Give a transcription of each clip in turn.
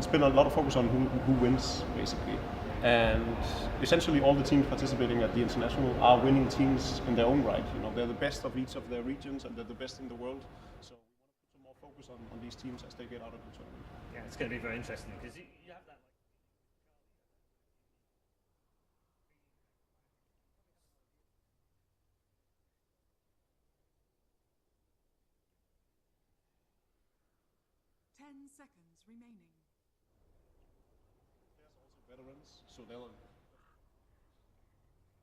it's been a lot of focus on who wins, basically. And essentially all the teams participating at the international are winning teams in their own right. You know, they're the best of each of their regions and they're the best in the world. So we want to put some more focus on these teams as they get out of the tournament. Yeah, it's going to be very interesting because you have that. 10 seconds remaining. There's also veterans, so they'll.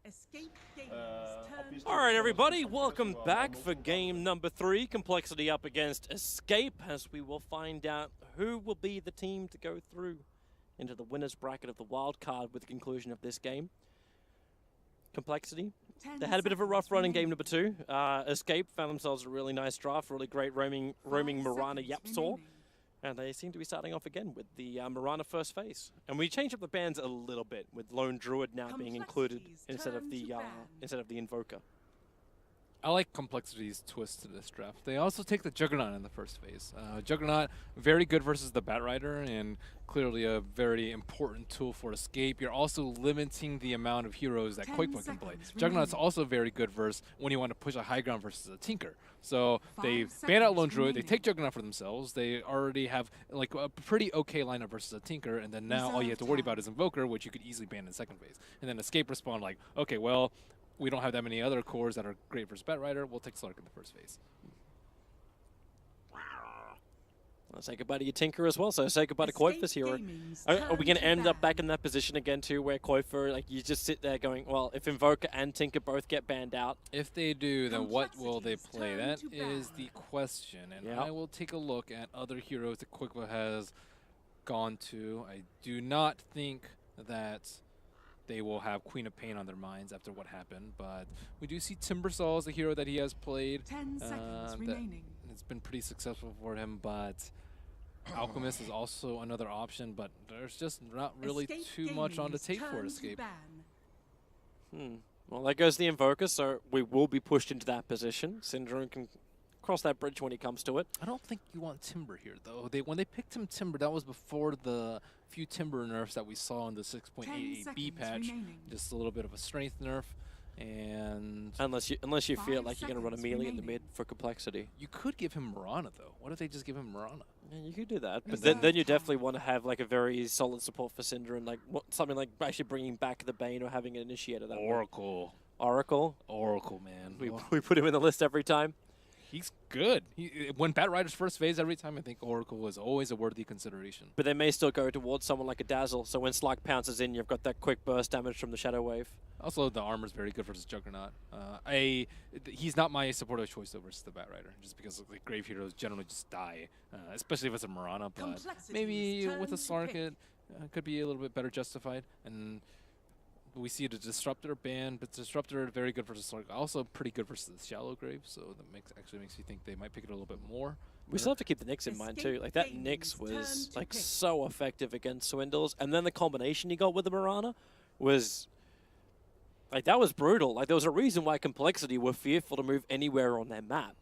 Escape gamers All right, everybody, welcome back for game number 3. compLexity up against Escape, as we will find out who will be the team to go through into the winner's bracket of the wild card with the conclusion of this game. compLexity, they had a bit of a rough run in game number 2. Escape found themselves a really nice draft, really great roaming Mirana Yapsaw. And they seem to be starting off again with the Mirana first phase. And we changed up the bans a little bit, with Lone Druid now being included instead of the Invoker. I like compLexity's twist to this draft. They also take the Juggernaut in the first phase. Juggernaut, very good versus the Batrider, and clearly a very important tool for Escape. You're also limiting the amount of heroes that Quakeboy can play. Juggernaut's also very good versus when you want to push a high ground versus a Tinker. So they ban out Lone Druid, they take Juggernaut for themselves. They already have like a pretty okay lineup versus a Tinker, and then now all you have to worry about is Invoker, which you could easily ban in second phase. And then Escape respond like, okay, well, we don't have that many other cores that are great versus Batrider. We'll take Slark in the first phase. I'll say goodbye to your Tinker as well, so say goodbye to Koifer's hero. Are we going to end up back in that position again too, where Koifer, like, you just sit there going, well, if Invoker and Tinker both get banned out? If they do, then what will they play? That is the question, and I will take a look at other heroes that Koifer has gone to. I do not think that they will have Queen of Pain on their minds after what happened, but we do see Timbersaw as a hero that he has played. 10 seconds remaining. It's been pretty successful for him, but Alchemist is also another option, but there's just not really too much on the tape for Escape. Well, there goes the Invoker, so we will be pushed into that position. Syndrome can cross that bridge when he comes to it. I don't think you want Timber here, though. When they picked him Timber, that was before the few Timber nerfs that we saw in the 6.88B patch. Remaining. Just a little bit of a strength nerf. And unless you feel like you're going to run a melee in the mid for compLexity. You could give him Mirana, though. What if they just give him Mirana? Yeah, you could do that, but then you definitely want to have like a very solid support for Syndra, and like something like actually bringing back the Bane or having an initiator. That Oracle. Oracle, man. We put him in the list every time. He's good. When Batrider's first phase, every time I think Oracle was always a worthy consideration. But they may still go towards someone like a Dazzle, so when Slark pounces in, you've got that quick burst damage from the Shadow Wave. Also, the armor's very good versus Juggernaut. He's not my supporter choice though versus the Batrider, just because like, Grave Heroes generally just die, especially if it's a Mirana, but maybe with a Slark it could be a little bit better justified. And we see the Disruptor ban, but Disruptor very good versus Slark, also pretty good versus the Shallow Grave, so that actually makes you think they might pick it a little bit more. We still have to keep the Nyx in mind too. Like that Nyx was like so effective against Swindles, and then the combination he got with the Mirana was like that was brutal. Like there was a reason why compLexity were fearful to move anywhere on their map.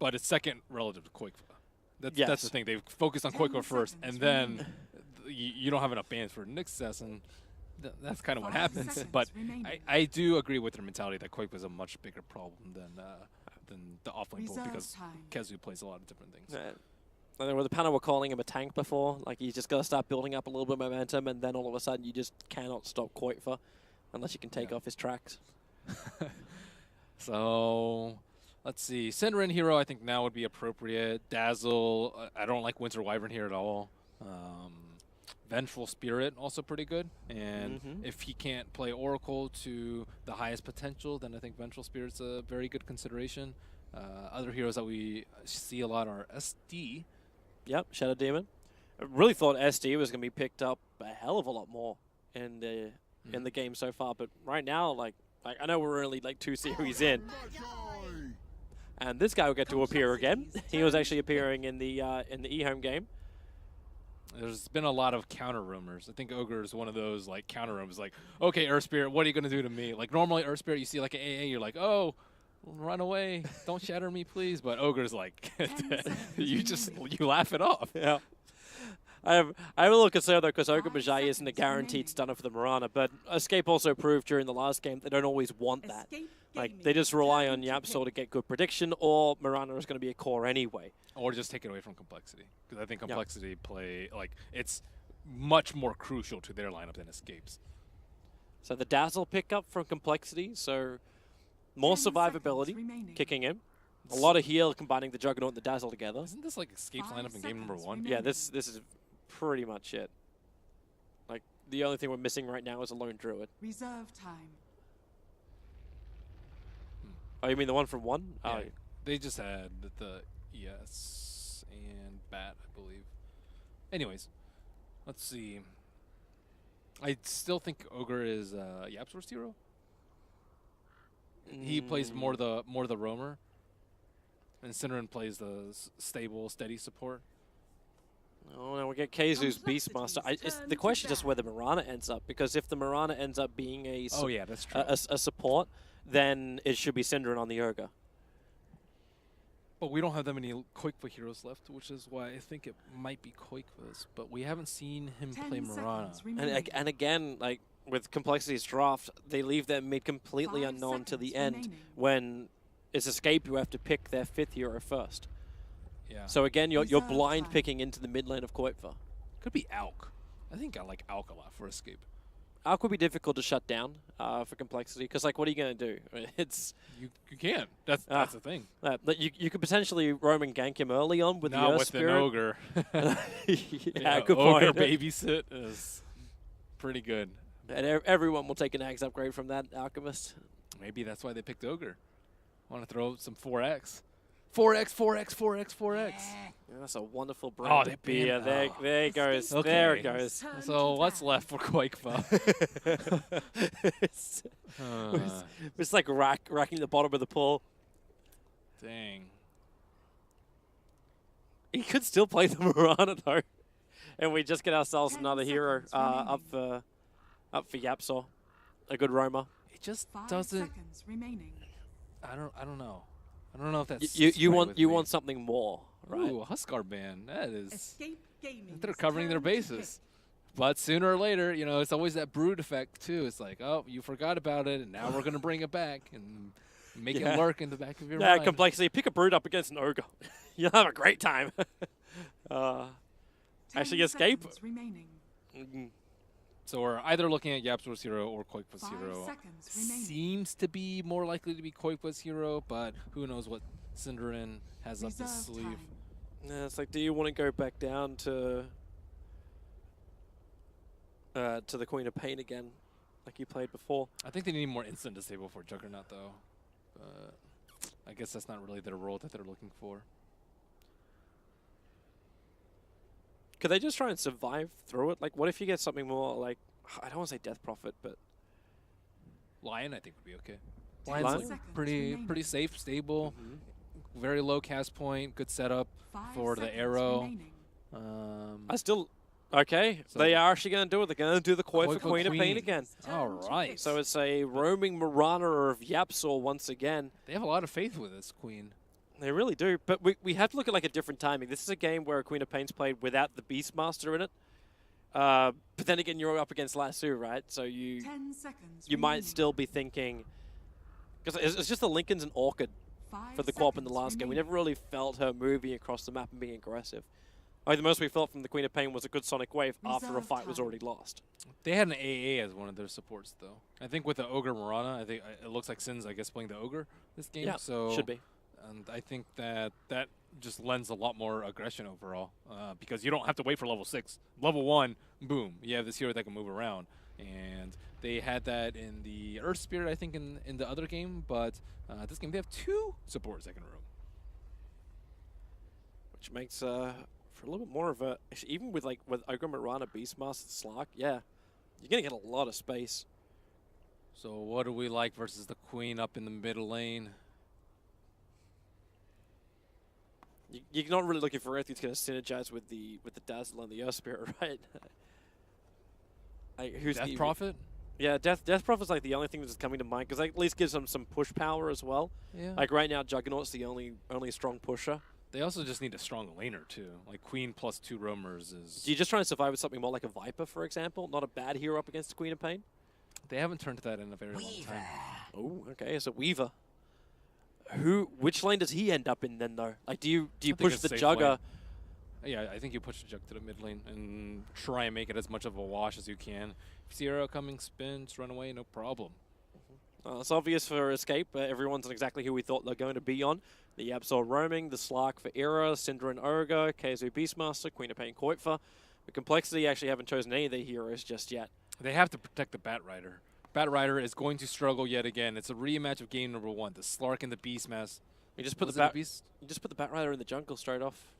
But it's second relative to Koifa. That's the thing. They focused on Koifa first, and then you don't have enough bans for Nyx, and that's kind of what happens. But I do agree with their mentality that Quake was a much bigger problem than the offlane pool, because Kezu plays a lot of different things. And the panel were calling him a tank before. Like you just got to start building up a little bit of momentum, and then all of a sudden you just cannot stop Quake unless you can take off his tracks. So let's see. Syndra hero I think now would be appropriate. Dazzle, I don't like Winter Wyvern here at all. Vengeful Spirit, also pretty good. And if he can't play Oracle to the highest potential, then I think Vengeful Spirit's a very good consideration. Other heroes that we see a lot are SD. Yep, Shadow Demon. I really thought SD was going to be picked up a hell of a lot more in the game so far, but right now, like I know we're only like 2 series in, and this guy will get to appear again. He was actually appearing in the eHome game. There's been a lot of counter rumors. I think Ogre is one of those like counter rumors, like, okay, Earth Spirit, what are you gonna do to me? Like normally Earth Spirit, you see like an AA, you're like, oh, run away, don't shatter me, please. But Ogre's like, you laugh it off. Yeah. I'm a little concerned though because Ogre 5 Magi isn't a seconds guaranteed remaining. stunner for the Mirana, but Escape also proved during the last game they don't always want that. Escape Like Gaming they just rely on turn to Yapsor to pick. get good prediction, or Mirana is going to be a core anyway. Or just take it away from complexity, because I think Yeah. complexity play it's much more crucial to their lineup than escapes. So the Dazzle pickup from complexity, so more 10 survivability seconds remaining. kicking in. A lot of heal combining the Juggernaut and the Dazzle together. Isn't this like escapes 5 lineup in game number seconds 1? remaining. Yeah, this is pretty much it. Like the only thing we're missing right now is a lone druid. Reserve time. Oh, you mean the one from 1? Yeah, Oh, they just had the ES and Bat, I believe. Anyways, let's see. I still think Ogre is Yapsor's hero. He plays more the roamer, and Cinderin plays the stable, steady support. Oh, now we get Kazu's Beastmaster. The question is just where the Mirana ends up, because if the Mirana ends up being a Oh yeah, that's true. a support, then it should be Cinderin on the Ogre. But we don't have that many Koikva heroes left, which is why I think it might be Koikva's. But we haven't seen him 10 play Mirana. seconds remaining. And again, like with Complexity's draft, they leave their mid completely 5 unknown to the seconds end remaining. when it's Escape you have to pick their 5th hero first. Yeah. So again, you're Reserve blind time. picking into the mid lane of Koitva. Could be Alk. I think I like Alk a lot for Escape. Alk would be difficult to shut down for Complexity, because like, what are you going to do? It's You can. That's the thing. that you could potentially roam and gank him early on with Not the Earth with an Spirit. ogre. yeah, good ogre point. babysit is pretty good. And everyone will take an Axe upgrade from that Alchemist. Maybe that's why they picked ogre. Want to throw some 4x. 4x, 4x, 4x, 4x. Yeah, that's a wonderful Oh, brand they of beer. banned- There it goes. Okay. There it goes. Turn So to what's back. left for Koikva? it's, it's like racking the bottom of the pool. Dang. He could still play the Mirana though, and we just get ourselves 10 another hero seconds up for Yapsor, a good roamer. It just 5 doesn't. seconds remaining. I don't know. I don't know if that's. You want something more, right? Ooh, a Huskar ban. That is. Escape Gaming. They're covering their bases. But sooner or later, you know, it's always that brood effect too. It's like, oh, you forgot about it, and now we're gonna bring it back and make Yeah. it lurk in the back of your Yeah, mind. Complexity. Pick a brood up against an ogre. You'll have a great time. 10 actually, Escape. seconds remaining. Mm, So we're either looking at Yapsor's hero or Koikva's 5 hero. seconds remaining. Seems to be more likely to be Koikva's hero, but who knows what Cinderin has up his Reserve sleeve. time. Yeah, it's like, do you want to go back down to the Queen of Pain again, like you played before? I think they need more instant disable for Juggernaut, though. But I guess that's not really their role that they're looking for. Could they just try and survive through it? Like, what if you get something more like, I don't want to say Death Prophet, but Lion, I think, would be okay. 10 Lion's like seconds pretty remaining. safe, stable, very low cast point, good setup 5 for the seconds arrow. remaining. I still... Okay, So- they are actually going to do it. They're going to do the Koi for Koifa Queen of Pain Queen. again. All Turn to right. pick. So it's a roaming Mirana of Yapsor once again. They have a lot of faith with this queen. They really do. But we have to look at like a different timing. This is a game where Queen of Pain's played without the Beastmaster in it. But then again, you're up against Lasso, right? So you 10 seconds you might remaining. still be thinking... Because it's just the Lincolns and Orchid 5 for the co-op in the seconds last game. We remaining. never really felt her moving across the map and being aggressive. I think the most we felt from the Queen of Pain was a good Sonic Wave after a Reserve fight was time. already lost. They had an AA as one of their supports, though. I think with the Ogre Mirana, I think it looks like Sin's, I guess, playing the Ogre this game. Yeah, so should be. And I think that just lends a lot more aggression overall because you don't have to wait for level 6. Level 1, boom, you have this hero that can move around. And they had that in the Earth Spirit, I think, in the other game. But this game, they have 2 supports that can roam. Which makes for a little bit more of a... Actually, even with Ogre Mirana, Beastmaster, Slark, yeah. You're going to get a lot of space. So what do we like versus the Queen up in the middle lane? You're not really looking for anything that's going to synergize with the Dazzle and the Earth Spirit, right? Who's Death even- Prophet? Yeah, Death Prophet's like the only thing that's coming to mind because at least gives them some push power as well. Yeah. Like right now, Juggernaut's the only strong pusher They also just need a strong laner too. Like Queen plus 2 roamers is. You're just trying to survive with something more like a Viper, for example. Not a bad hero up against the Queen of Pain. They haven't turned to that in a very long time. Oh, okay. So Weaver. Which lane does he end up in then, though? Like, do you think push it's the safe Jugger? lane. Yeah, I think you push the Jug to the mid lane and try and make it as much of a wash as you can. If you see arrow coming, spin, just run away, no problem. It's obvious for Escape. Everyone's on exactly who we thought they're going to be on. The Absol roaming, the Slark for Era, Syndra and Ogre, Keizu Beastmaster, Queen of Pain Koitfer. The Complexity actually haven't chosen any of their heroes just yet. They have to protect the Bat Rider. Bat Rider is going to struggle yet again. It's a rematch of game number 1. The Slark and the Beastmaster. You just put Was the it a Bat. Beast? You just put the Bat Rider in the jungle straight off.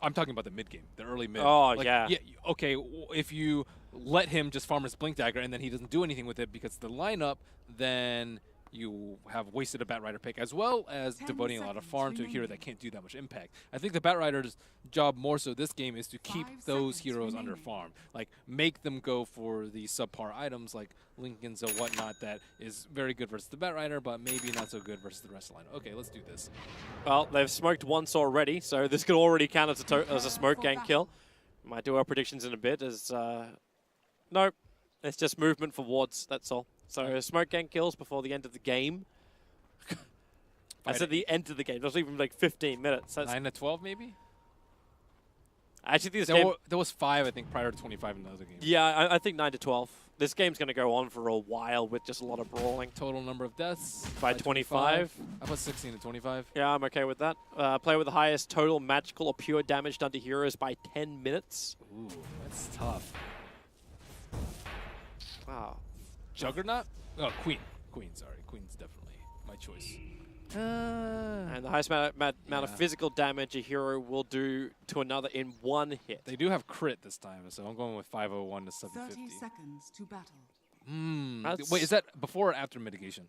I'm talking about the mid game, the early mid. Oh, Like, yeah. Okay, if you let him just farm his Blink Dagger and then he doesn't do anything with it because of the lineup, then you have wasted a Bat Rider pick, as well as 10 devoting a lot of seconds farm to a hero remaining. that can't do that much impact. I think the Bat Rider's job more so this game is to keep 5 those seconds heroes under remaining. farm. Like, make them go for the subpar items like Lincolns or whatnot that is very good versus the Bat Rider, but maybe not so good versus the rest of the line. Okay, let's do this. Well, they've smoked once already, so this could already count as a smoke gank kill. Might do our predictions in a bit. Nope, it's just movement for wards. That's all. So smoke gank kills before the end of the game. I said the end of the game. It was even like 15 minutes. That's 9 to 12 maybe? actually this game. There was 5, I think, prior to 25 in the other game. Yeah, I think 9 to 12. This game's going to go on for a while with just a lot of brawling. Total number of deaths By 25. I put 16 to 25. Yeah, I'm okay with that. Play with the highest total magical or pure damage done to heroes by 10 minutes. Ooh, that's tough. Wow. Juggernaut? Oh, Queen. Queen, sorry. Queen's definitely my choice. And the highest amount of Yeah. physical damage a hero will do to another in one hit. They do have crit this time, so I'm going with 501 to 30 750. seconds to battle. That's- Wait, is that before or after mitigation?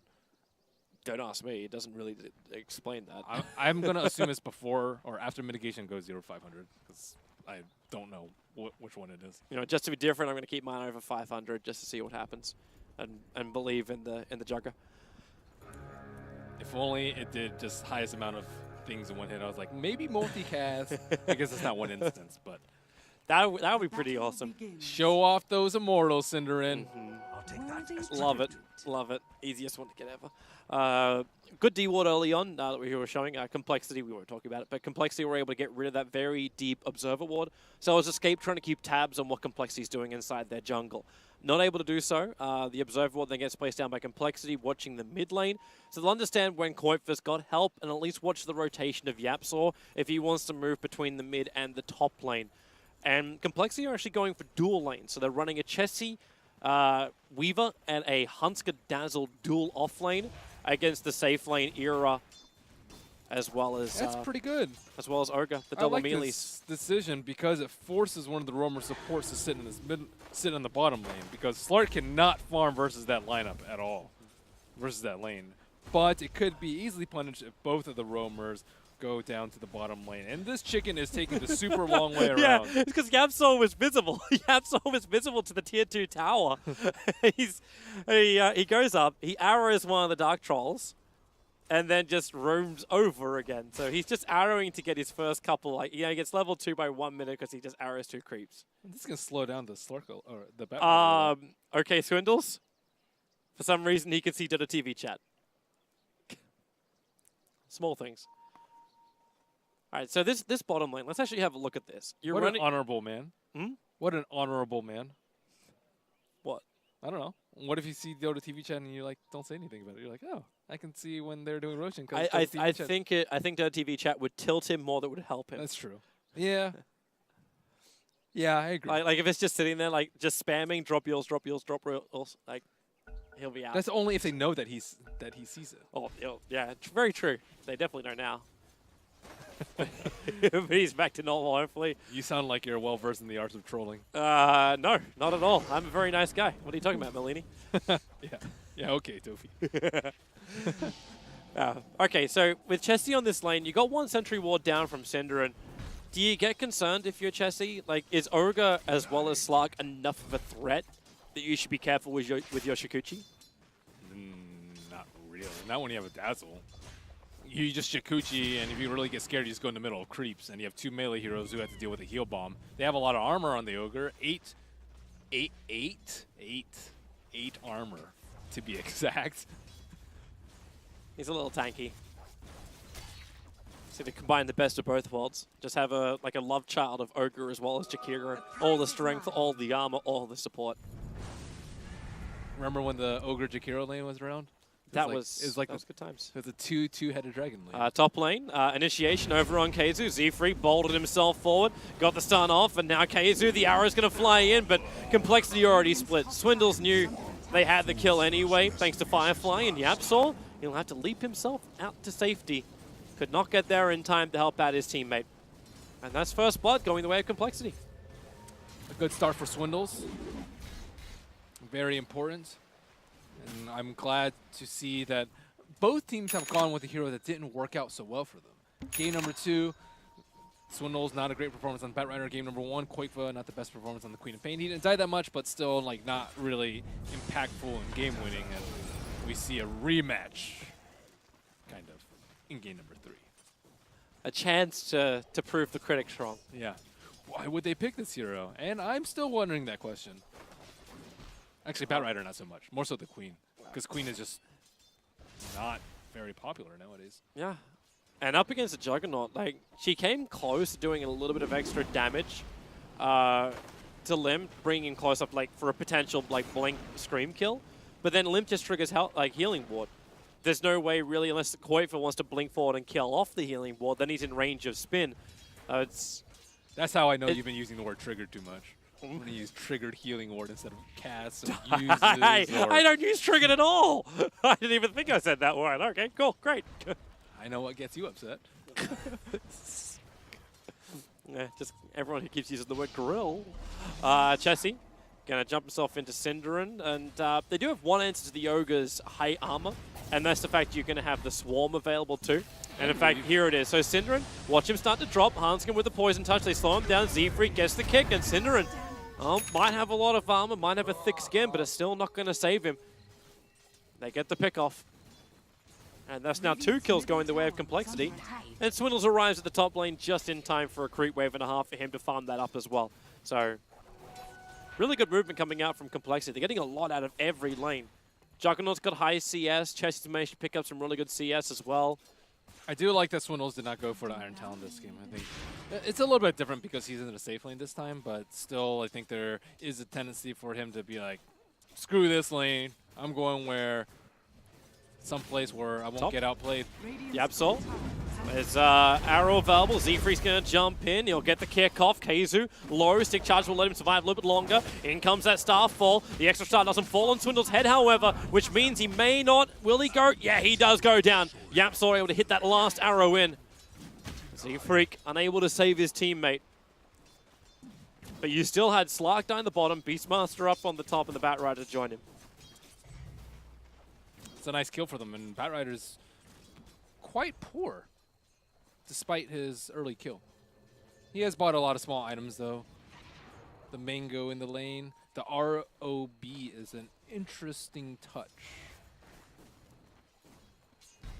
Don't ask me. It doesn't really explain that. I'm going to assume it's before or after mitigation goes 0 to 500, because I don't know which one it is. You know, just to be different, I'm going to keep mine over 500 just to see what happens, and believe in the Jugger. If only it did just highest amount of things in one hit. I was like, maybe multicast. I guess it's not one instance, but That would be pretty Battle awesome. begins. show off those immortals, Cinderin. I'll take that as Love it. Love it. Easiest one to get ever. Good D-ward early on that we were showing. Complexity, we weren't talking about it, but Complexity were able to get rid of that very deep Observer ward. So it was Escape trying to keep tabs on what Complexity is doing inside their jungle. Not able to do so. The Observer ward then gets placed down by Complexity, watching the mid lane. So they'll understand when Koitfer's got help and at least watch the rotation of Yapsaw if he wants to move between the mid and the top lane. And Complexity are actually going for dual lanes. So they're running a Chessie, Weaver, and a Hunsker Dazzle dual off lane against the safe lane Era, as well as That's pretty good. as well as Ogre, the I double like melees. this decision because it forces one of the roamer supports to sit in this sit in the bottom lane, because Slark cannot farm versus that lineup at all, versus that lane. But it could be easily punished if both of the roamers go down to the bottom lane. And this chicken is taking the super long way around. Yeah, it's because Yapsaw was visible. Yapsaw was visible to the tier 2 tower. He goes up, he arrows one of the Dark Trolls, and then just roams over again. So he's just arrowing to get his first couple. Like, he gets level 2 by 1 minute because he just arrows 2 creeps. This can slow down the Slark or the Batman. Okay, Swindles. For some reason, he can see Dota TV chat. Small things. All right, so this bottom lane, let's actually have a look at this. You're what running. an honorable man. Hmm? What an honorable man. What? I don't know. What if you see Dota TV chat and you like don't say anything about it? You're like, oh, I can see when they're doing Roshan. I think Dota TV chat would tilt him more than would help him. That's true. Yeah. Yeah, I agree. Like if it's just sitting there, like just spamming, drop yours, like he'll be out. That's only if they know that he sees it. Oh, yeah, very true. They definitely know now. But he's back to normal, hopefully. You sound like you're well versed in the arts of trolling. No, not at all. I'm a very nice guy. What are you talking about, Melini? Yeah. Okay, Tofi. Okay, so with Chessie on this lane, you got one sentry ward down from Syndra, and do you get concerned if you're Chessie? Like, is Ogre as well as Slark enough of a threat that you should be careful with your Shikuchi? Not really. Not when you have a Dazzle. you just Shakuchi, and if you really get scared, you just go in the middle of creeps, and you have 2 melee heroes who have to deal with a heal bomb. They have a lot of armor on the Ogre. 8 armor, to be exact. He's a little tanky. So to combine the best of both worlds. Just have a love child of Ogre as well as Jakira. All the strength, all the armor, all the support. Remember when the Ogre Jakira lane was around? That was good times. It was a two-headed dragon lane. Top lane, initiation over on Keizu. Z-Freak bolted himself forward, got the stun off, and now Keizu, the arrow's going to fly in, but complexity already split. Swindles knew they had the kill anyway, thanks to Firefly and Yapsor. He'll have to leap himself out to safety. Could not get there in time to help out his teammate. And that's first blood going the way of complexity. A good start for Swindles. Very important. And I'm glad to see that both teams have gone with a hero that didn't work out so well for them. Game number 2, Swindles, not a great performance on Batrider. Game number 1, Koikva, not the best performance on the Queen of Pain. He didn't die that much, but still like not really impactful and game winning. And we see a rematch, kind of, in game number 3. A chance to prove the critics wrong. Yeah. Why would they pick this hero? And I'm still wondering that question. Actually, Batrider not so much. More so the Queen. Because Queen is just not very popular nowadays. Yeah. And up against a Juggernaut, like, she came close to doing a little bit of extra damage to Limp, bringing close up, like, for a potential, like, blink Scream kill. But then Limp just triggers, healing ward. There's no way, really, unless Koifa wants to blink forward and kill off the healing ward, then he's in range of spin. That's how I know you've been using the word triggered too much. I'm going to use triggered healing ward instead of cast or uses. I don't use triggered at all. I didn't even think I said that word. Okay, cool, great. I know what gets you upset. Yeah, just everyone who keeps using the word grill. Chessie going to jump himself into Cinderin, and they do have one answer to the Ogre's high armor, and that's the fact you're going to have the Swarm available too. And in fact, here it is. So Cinderin, watch him start to drop. Hanskin with the poison touch. They slow him down. Z-Freak gets the kick, and Cinderin might have a lot of armor, might have a thick skin, but it's still not going to save him. They get the pick off. And that's now 2 kills going the way of complexity. And Swindles arrives at the top lane just in time for a creep wave and a half for him to farm that up as well. So, really good movement coming out from complexity. They're getting a lot out of every lane. Juggernaut's got high CS. Chessie's managed to pick up some really good CS as well. I do like that Swindles did not go for the Iron Talon this game. I think it's a little bit different because he's in the safe lane this time, but still I think there is a tendency for him to be like, screw this lane, I'm going where someplace where I won't get outplayed. Yapsol. There's arrow available. Z-Freak's going to jump in. He'll get the kick off. Keizu, low. Stick charge will let him survive a little bit longer. In comes that Starfall. The extra star doesn't fall on Swindle's head, however, which means he may not. Will he go? Yeah, he does go down. Yapsol able to hit that last arrow in. Z-Freak unable to save his teammate. But you still had Slark down the bottom, Beastmaster up on the top, and the Batrider to join him. It's a nice kill for them, and Batrider's quite poor, despite his early kill. He has bought a lot of small items, though. The mango in the lane. The ROB is an interesting touch.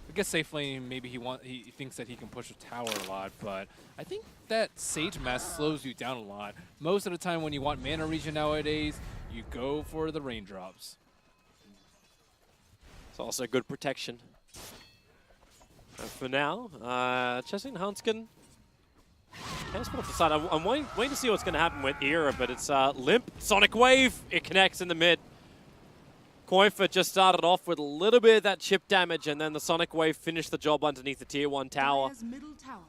I guess safe lane, maybe he thinks that he can push a tower a lot, but I think that Sage Mask slows you down a lot. Most of the time when you want mana regen nowadays, you go for the raindrops. It's also good protection. And for now, Chessie and Hanskin can split off the side. I'm waiting to see what's going to happen with Era, but it's Limp. Sonic Wave, it connects in the mid. Koifa just started off with a little bit of that chip damage, and then the Sonic Wave finished the job underneath the Tier 1 tower.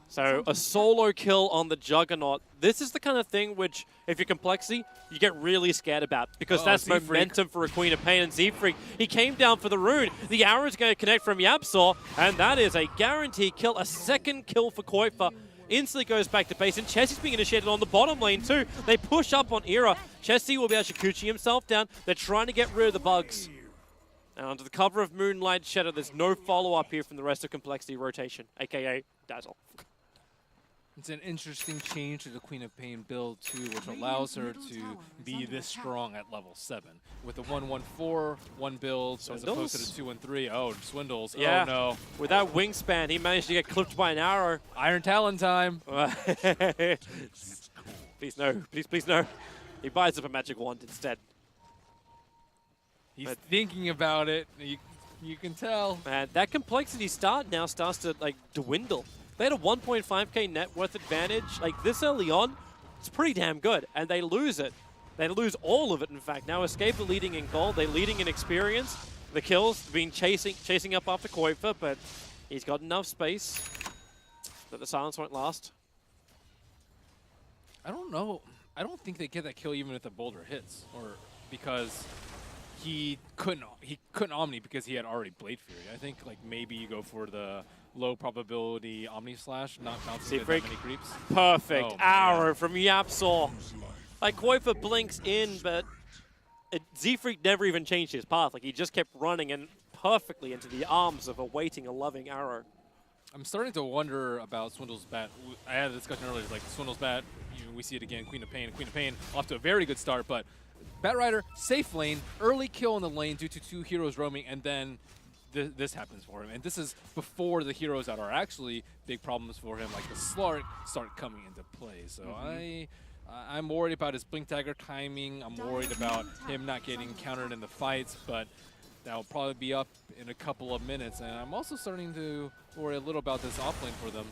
So a solo kill on the Juggernaut. This is the kind of thing which, if you're complexity, you get really scared about, because that's momentum for a Queen of Pain. And Z-Freak, he came down for the rune. The arrow's going to connect from Yapsor, and that is a guaranteed kill. A second kill for Koifa. Instantly goes back to base, and Chessie's being initiated on the bottom lane too. They push up on Era. Chessie will be able to Shakuchi himself down. They're trying to get rid of the bugs. And under the cover of Moonlight Shadow, there's no follow-up here from the rest of complexity rotation, aka Dazzle. It's an interesting change to the Queen of Pain build too, which allows her to be this strong at level 7. With the 1-1-4, one build, as opposed to the 2-1-3. Oh, Swindles. Yeah. Oh no. With that wingspan, he managed to get clipped by an arrow. Iron Talon time. Please no. Please no. He buys up a magic wand instead. He's thinking about it. You can tell. Man, that complexity start now starts to like dwindle. They had a 1.5k net worth advantage. Like this early on, it's pretty damn good. And they lose it. They lose all of it, in fact. Now Escape are leading in gold. They're leading in experience. The kills been chasing up after Koifa, but he's got enough space that the silence won't last. I don't know. I don't think they get that kill even if the boulder hits, or because he couldn't Omni because he had already Blade Fury. I think like maybe you go for the low probability Omni Slash, not bouncing that many creeps. Perfect Oh, arrow from Yapsor. Like Koifa blinks in, but Z-Freak never even changed his path. Like he just kept running and perfectly into the arms of a waiting, a loving arrow. I'm starting to wonder about Swindle's bat. I had a discussion earlier, like Swindle's bat, we see it again, Queen of Pain. Queen of Pain off to a very good start, but Batrider, safe lane, early kill in the lane due to 2 heroes roaming, and then this happens for him. And this is before the heroes that are actually big problems for him, like the Slark, start coming into play. So I'm worried about his Blink Dagger timing. I'm worried about him not getting countered in the fights, but that'll probably be up in a couple of minutes. And I'm also starting to worry a little about this off lane for them.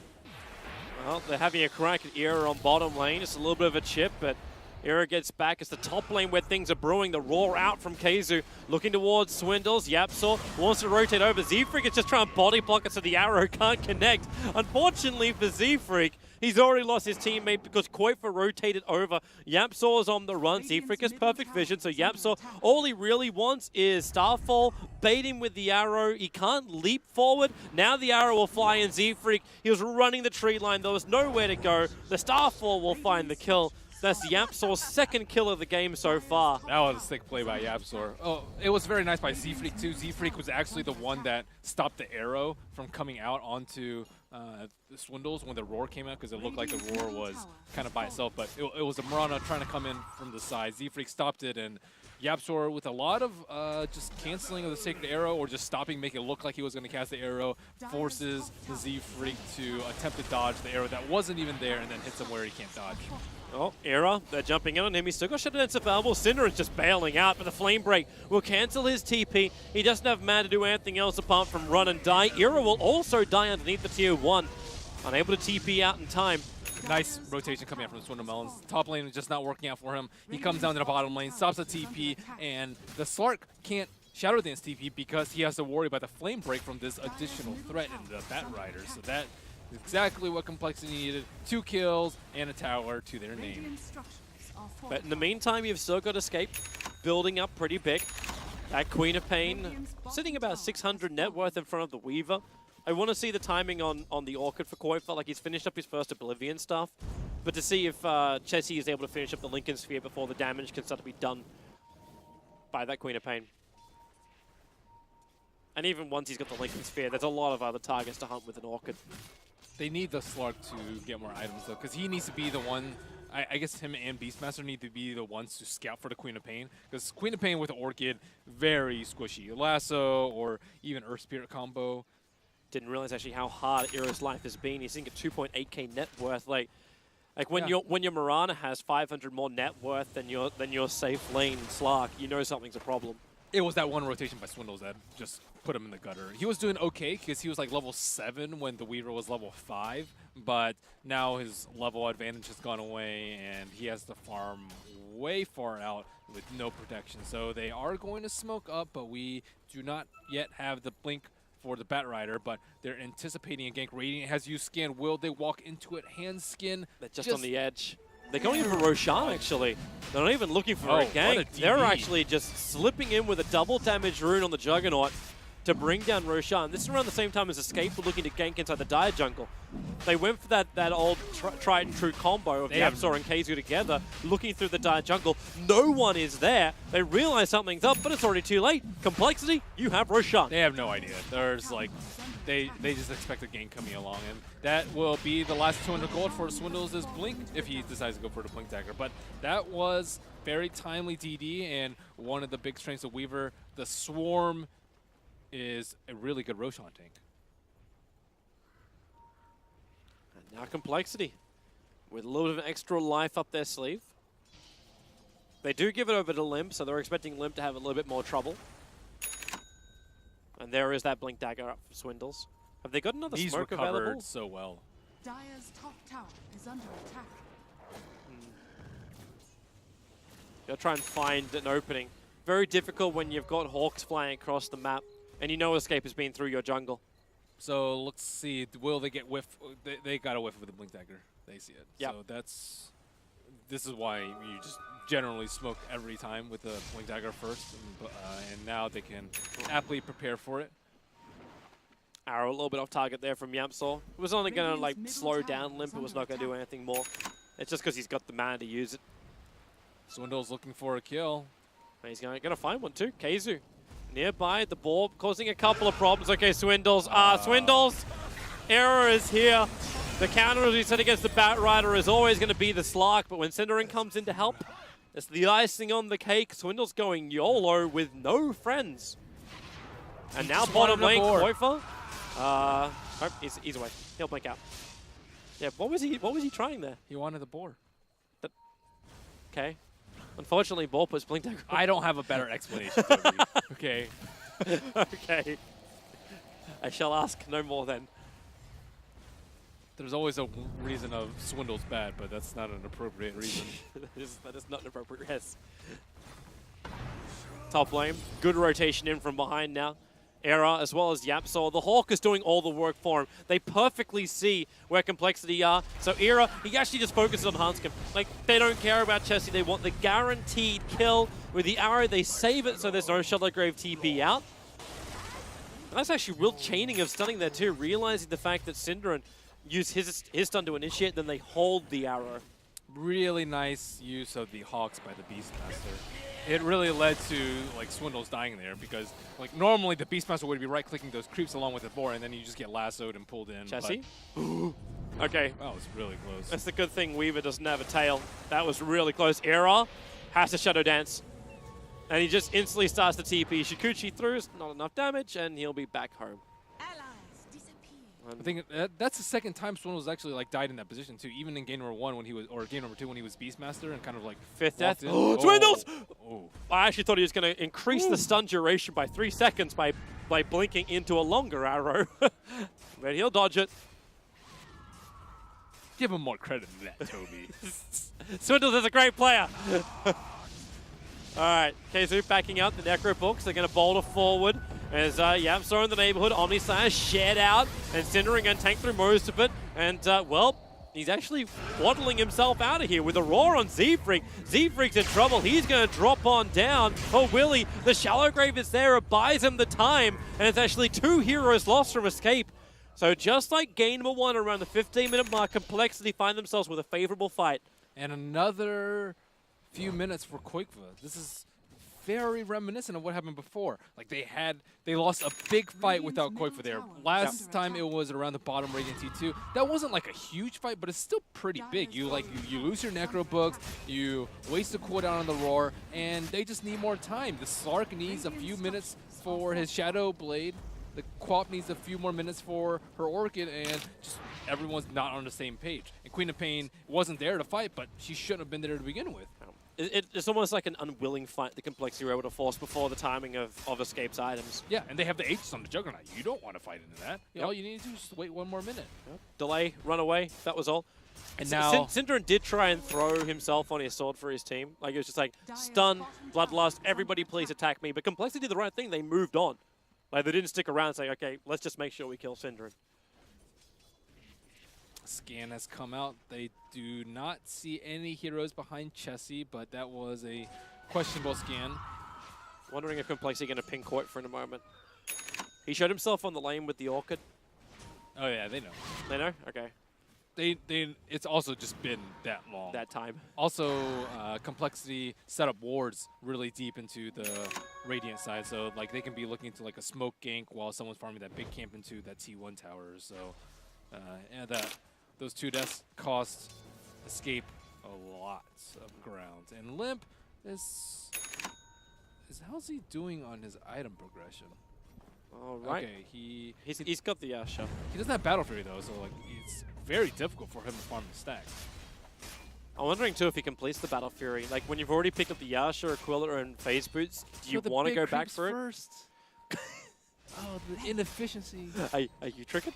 Well, they're having a crack at Era on bottom lane. It's a little bit of a chip, but Era gets back. It's the top lane where things are brewing. The roar out from Keizu, looking towards Swindles. Yapsor wants to rotate over. Z-Freak is just trying to body block it so the arrow can't connect. Unfortunately for Z-Freak, he's already lost his teammate because Koifa rotated over. Yapsor is on the run. Z-Freak has perfect vision, so Yapsor, all he really wants is Starfall, bait him with the arrow. He can't leap forward. Now the arrow will fly in Z-Freak. He was running the tree line. There was nowhere to go. The Starfall will find the kill. That's Yapsor's second kill of the game so far. That was a sick play by Yapsor. Oh, it was very nice by Z-Freak too. Z-Freak was actually the one that stopped the arrow from coming out onto the Swindles when the roar came out, because it looked like the roar was kind of by itself, but it was a Mirana trying to come in from the side. Z-Freak stopped it, and Yapsor, with a lot of just canceling of the Sacred Arrow or just stopping, making it look like he was going to cast the arrow, forces the Z-Freak to attempt to dodge the arrow that wasn't even there and then hits him where he can't dodge. Oh, Era, they're jumping in on him. He's still got Shadow Dance available. Cinder is just bailing out, but the Flame Break will cancel his TP. He doesn't have mana to do anything else apart from run and die. Era will also die underneath the tier 1. Unable to TP out in time. Nice rotation coming out from the Swindle Melons. Top lane is just not working out for him. He comes down to the bottom lane, stops the TP, and the Slark can't Shadow Dance TP because he has to worry about the Flame Break from this additional threat in the Batrider. So that is exactly what complexity needed. 2 kills and a tower to their name. But in the meantime, you've still got Escape building up pretty big. That Queen of Pain sitting about 600 net worth in front of the Weaver. I want to see the timing on the Orchid for Koifa. Like, he's finished up his first Oblivion stuff. But to see if Chessie is able to finish up the Lincoln Sphere before the damage can start to be done by that Queen of Pain. And even once he's got the Lincoln Sphere, there's a lot of other targets to hunt with an Orchid. They need the Slark to get more items, though, because he needs to be the one. I guess him and Beastmaster need to be the ones to scout for the Queen of Pain, because Queen of Pain with Orchid, very squishy. Lasso or even Earth Spirit combo. Didn't realize actually how hard Era's life has been. He's sitting at 2.8k net worth. Like when your Mirana has 500 more net worth than your safe lane Slark, you know something's a problem. It was that one rotation by Swindles that just put him in the gutter. He was doing okay because he was like level 7 when the Weaver was level 5, but now his level advantage has gone away and he has to farm way far out with no protection. So they are going to smoke up, but we do not yet have the blink for the Batrider, but they're anticipating a gank. Radiant has used skin. Will they walk into it? Hand skin. They're just on the edge. They're going in for Roshan, actually. They're not even looking for a gank. What a They're actually just slipping in with a double damage rune on the Juggernaut to bring down Roshan. This is around the same time as Escape were looking to gank inside the Dire Jungle. They went for that old tried and true combo of Yapsor and Keizu together, looking through the Dire Jungle. No one is there. They realize something's up, but it's already too late. complexity, you have Roshan. They have no idea. There's like they just expect a gank coming along, and that will be the last 200 gold for Swindles' Blink if he decides to go for the Blink Dagger. But that was very timely DD, and one of the big strengths of Weaver, the Swarm is a really good Roshan tank. And now compLexity with a little bit of extra life up their sleeve. They do give it over to Limp, so they're expecting Limp to have a little bit more trouble. And there is that Blink Dagger up for Swindles. Have they got another He's smoke recovered available? so well. Dire's top tower is under attack. You'll try and find an opening. Very difficult when you've got Hawks flying across the map and you know Escape has been through your jungle. So let's see, will they get whiff? They got a whiff with the Blink Dagger. They see it. Yep. So this is why you just generally smoke every time with the Blink Dagger first, and now they can aptly prepare for it. Arrow a little bit off target there from Yamsor. It was only going to like slow down Limp. It was not going to do anything more. It's just because he's got the mana to use it. Swindle's looking for a kill. And he's going to find one too. Keizu nearby the ball, causing a couple of problems. Okay, Swindles. Swindles. Error is here. The counter as we said against the Bat Rider is always going to be the Slark, but when Cinderin comes in to help, it's the icing on the cake. Swindle's going YOLO with no friends. And now bottom lane, Koifa. Oh, he's away. He'll blink out. Yeah, what was he trying there? He wanted the boar. Okay. Unfortunately, Ball puts Blink Dagger. I don't have a better explanation, Toby. Okay. Okay. I shall ask no more then. There's always a reason of Swindle's bad, but that's not an appropriate reason. that is not an appropriate yes. Top lane, good rotation in from behind now. Era as well as Yapsol. The Hawk is doing all the work for him. They perfectly see where compLexity are. So Era, he actually just focuses on Hanscom. Like, they don't care about Chessie. They want the guaranteed kill. With the arrow, they save it so there's no Shallow Grave TP out. And that's actually real chaining of stunning there too, realizing the fact that Cinderin used his stun to initiate, then they hold the arrow. Really nice use of the Hawks by the Beastmaster. It really led to like Swindles dying there because like normally the Beastmaster would be right-clicking those creeps along with the boar, and then you just get lassoed and pulled in. Chessie? Okay. That was really close. That's the good thing Weaver doesn't have a tail. That was really close. Era has to Shadow Dance. And he just instantly starts the TP. Shikuchi throughs, not enough damage, and he'll be back home. Allies disappear. I think that's the second time Swindles actually like died in that position too. Even in game number 1 when he was, or game number 2 when he was Beastmaster and kind of like Fifth death. walked in. Swindles! Oh. I actually thought he was going to increase the stun duration by 3 seconds by blinking into a longer arrow. But he'll dodge it. Give him more credit than that, Toby. Swindles is a great player. All right, Keizu backing out the Necro Books. They're going to boulder forward as Yamsor in the neighborhood. Omnislayer shared out, and Cinderin going to tank through most of it. And, well, he's actually waddling himself out of here with a roar on Z-Freak. Z-Freak's in trouble. He's going to drop on down. Oh, Willie, the Shallow Grave is there. It buys him the time, and it's actually 2 heroes lost from Escape. So just like game number 1 around the 15-minute mark, compLexity find themselves with a favorable fight. And another few minutes for Koikva. This is very reminiscent of what happened before. Like they lost a big fight without Koikva there. Last time it was around the bottom Radiant T2. That wasn't like a huge fight, but it's still pretty big. You lose your Necro Books, you waste a cooldown on the Roar, and they just need more time. The Slark needs a few minutes for his Shadow Blade. The Quap needs a few more minutes for her Orchid, and just everyone's not on the same page. And Queen of Pain wasn't there to fight, but she shouldn't have been there to begin with. It's almost like an unwilling fight the compLexity were able to force before the timing of Escape's items. Yeah, and they have the Aegis on the Juggernaut. You don't want to fight into that. Yep. All you need to do is just wait 1 more minute. Yep. Delay, run away, that was all. And now Cinderin did try and throw himself on his sword for his team. Like, it was just like, stun, bloodlust, everybody please attack me. But compLexity did the right thing, they moved on. Like, they didn't stick around and say, okay, let's just make sure we kill Cinderin. Scan has come out. They do not see any heroes behind Chessie, but that was a questionable scan. Wondering if compLexity going to ping Court for in a moment. He showed himself on the lane with the Orchid. Oh yeah, they know. They know? Okay. It's also just been that long. That time. Also, compLexity set up wards really deep into the Radiant side, so like they can be looking to like a smoke gank while someone's farming that big camp into that T1 tower. So and those 2 deaths cost Escape a lot of ground. And Limp is how's he doing on his item progression? All right. Okay, he's got the shove. he doesn't have Battle Fury though, so like it's very difficult for him to farm the stacks. I'm wondering too if he completes the Battle Fury. Like when you've already picked up the Yasha, Aquila, and Phase Boots, do you want to go back for it? First. Oh, the inefficiency. Are you tricking?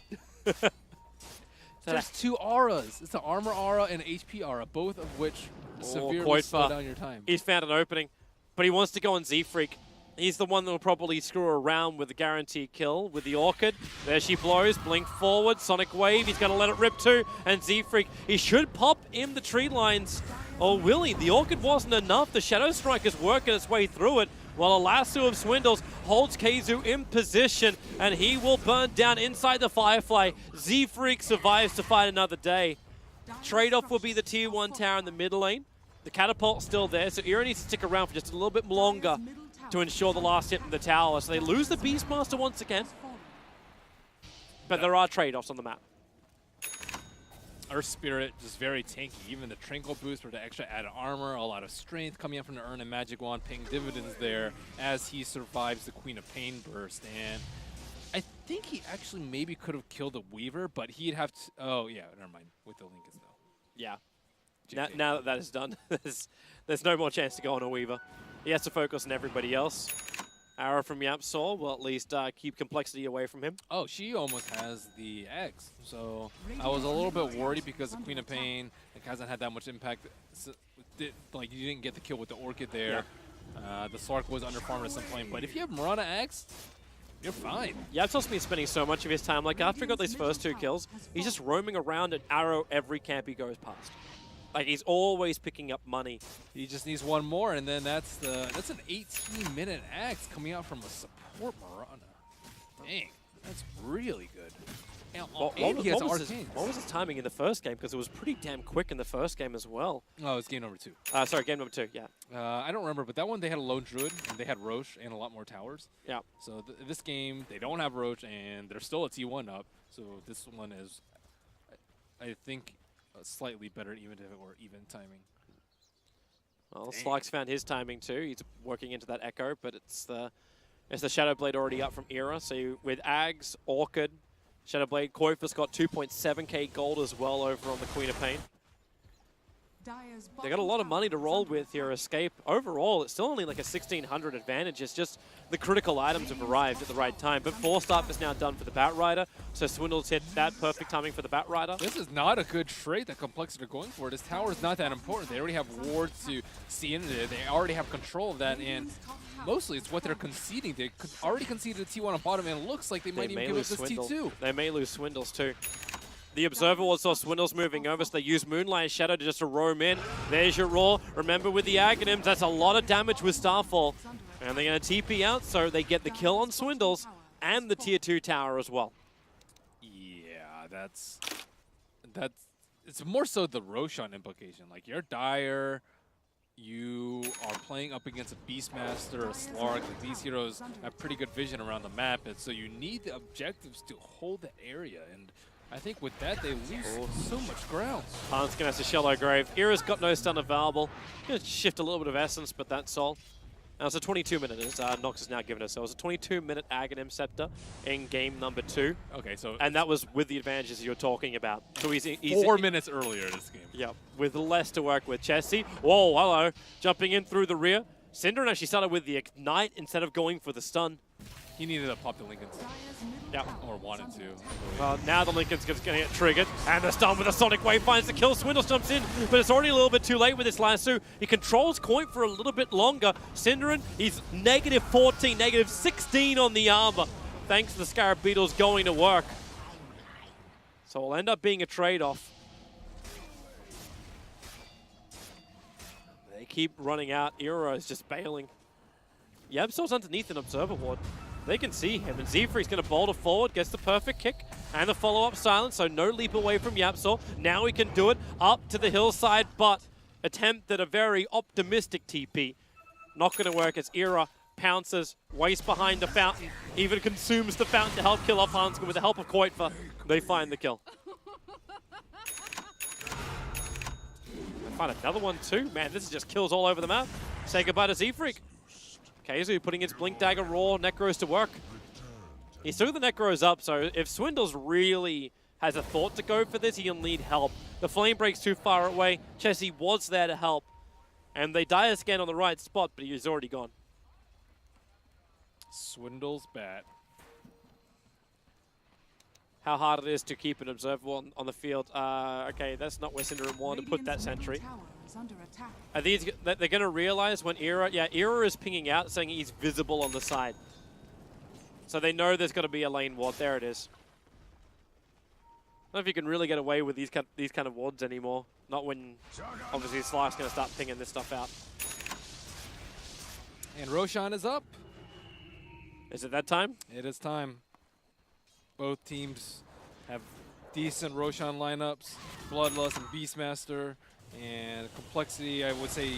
There's 2 auras. It's an armor aura and an HP aura, both of which severely slow down your time. He's found an opening, but he wants to go on Z-Freak. He's the one that will probably screw around with the guaranteed kill with the Orchid. There she blows, blink forward, Sonic Wave, he's going to let it rip too, and Z-Freak, he should pop in the tree lines. Oh, will he? The Orchid wasn't enough. The Shadow Strike is working its way through it, while a lasso of Swindles holds Keizu in position, and he will burn down inside the Firefly. Z-Freak survives to fight another day. Trade-off will be the tier 1 tower in the mid lane. The catapult's still there, so Ira needs to stick around for just a little bit longer to ensure the last hit from the tower. So they lose the Beastmaster once again. But there are trade-offs on the map. Earth Spirit just very tanky. Even the Trinkle boost for the extra added armor, a lot of strength coming up from the Urn and Magic Wand, paying dividends there as he survives the Queen of Pain burst. And I think he actually maybe could have killed the Weaver, but he'd have to... Oh, yeah, never mind. With the Lincolns, though. Yeah. Now that that is done, there's no more chance to go on a Weaver. He has to focus on everybody else. Arrow from YapzOr will at least keep complexity away from him. Oh, she almost has the X. So I was a little bit worried because the Queen of Pain hasn't had that much impact. Like, you didn't get the kill with the Orchid there. Yeah. The Slark was underfarmed at some point. But if you have Mirana X, you're fine. YapzOr's been spending so much of his time. Like, after he got these first 2 kills, he's just roaming around and arrow every camp he goes past. Like, he's always picking up money. He just needs 1 more, and then that's an 18-minute axe coming out from a support Mirana. Dang, that's really good. And what was his timing in the first game? Because it was pretty damn quick in the first game as well. Oh, it's game number 2. Sorry, game number 2, yeah. I don't remember, but that one they had a lone druid, and they had Roche and a lot more towers. Yeah. So this game, they don't have Roche, and they're still a T1 up. So this one is, I think, slightly better even if it were even timing. Well, Slark's found his timing too. He's working into that Echo, but it's the Shadow Blade already up from Ira. So with Ags, Orchid, Shadow Blade, Koifa's got 2.7k gold as well over on the Queen of Pain. They got a lot of money to roll with here. Escape, overall, it's still only like a 1600 advantage. It's just the critical items have arrived at the right time. But Forced Up is now done for the Batrider, so Swindles hit that perfect timing for the Batrider. This is not a good trade that complexity are going for. This tower is not that important. They already have wards to see into it. They already have control of that, and mostly it's what they're conceding. They already conceded a T1 on bottom, and it looks like they might even give up this T2. They may lose Swindles too. The Observer was saw Swindles moving over, so they use Moonlight Shadow to just roam in. There's your roar. Remember with the Aghanims, that's a lot of damage with Starfall. And they're going to TP out, so they get the kill on Swindles and the tier 2 tower as well. Yeah, that's it's more so the Roshan implication. Like, you're Dire, you are playing up against a Beastmaster, a Slark. Like, these heroes have pretty good vision around the map, and so you need the objectives to hold the area. And I think with that, they lose so much ground. Han's going to have to Shallow Grave. Ira's got no stun available. Going to shift a little bit of Essence, but that's all. Now it's a 22-minute, as Nox has now given us. So it was a 22-minute Aghanim Scepter in game number 2. Okay, so... And that was with the advantages you're talking about. So he's 4 minutes earlier in this game. Yeah, with less to work with. Chessie, whoa, hello. Jumping in through the rear. Synderen actually started with the Ignite instead of going for the stun. He needed to pop the Lincolns. Yeah. Or wanted to. Well, now the Lincoln's going to get triggered, and the stun with a Sonic Wave finds the kill. Swindles jumps in, but it's already a little bit too late with this lasso. He controls Coin for a little bit longer. Synderen, he's -14, -16 on the armor, thanks to the Scarab Beetles going to work. So it'll end up being a trade-off. They keep running out. Ira is just bailing. YapzOr's underneath an Observer Ward. They can see him, and Z-Freak's going to boulder forward, gets the perfect kick, and the follow-up silence, so no leap away from YapzOr. Now he can do it up to the hillside, but attempt at a very optimistic TP. Not going to work as Ira pounces, waits behind the fountain, even consumes the fountain to help kill off Hanska with the help of Koitva. They find the kill. They find another one too. Man, this is just kills all over the map. Say goodbye to Z-Freak. Keizu putting his Blink Dagger, Raw, Necros to work. He still got the Necros up, so if Swindles really has a thought to go for this, he'll need help. The Flame Break's too far away. Chessie was there to help. And they die again on the right spot, but he's already gone. Swindles bat. How hard it is to keep an observer on the field. Okay, that's not where Syndrome wanted to put that sentry. Tower is under attack. Are these, they're going to realize when Era is pinging out, saying he's visible on the side. So they know there's got to be a lane ward. There it is. I don't know if you can really get away with these kind of wards anymore. Not when, obviously, Slark's going to start pinging this stuff out. And Roshan is up. Is it that time? It is time. Both teams have decent Roshan lineups. Bloodlust and Beastmaster. And compLexity, I would say,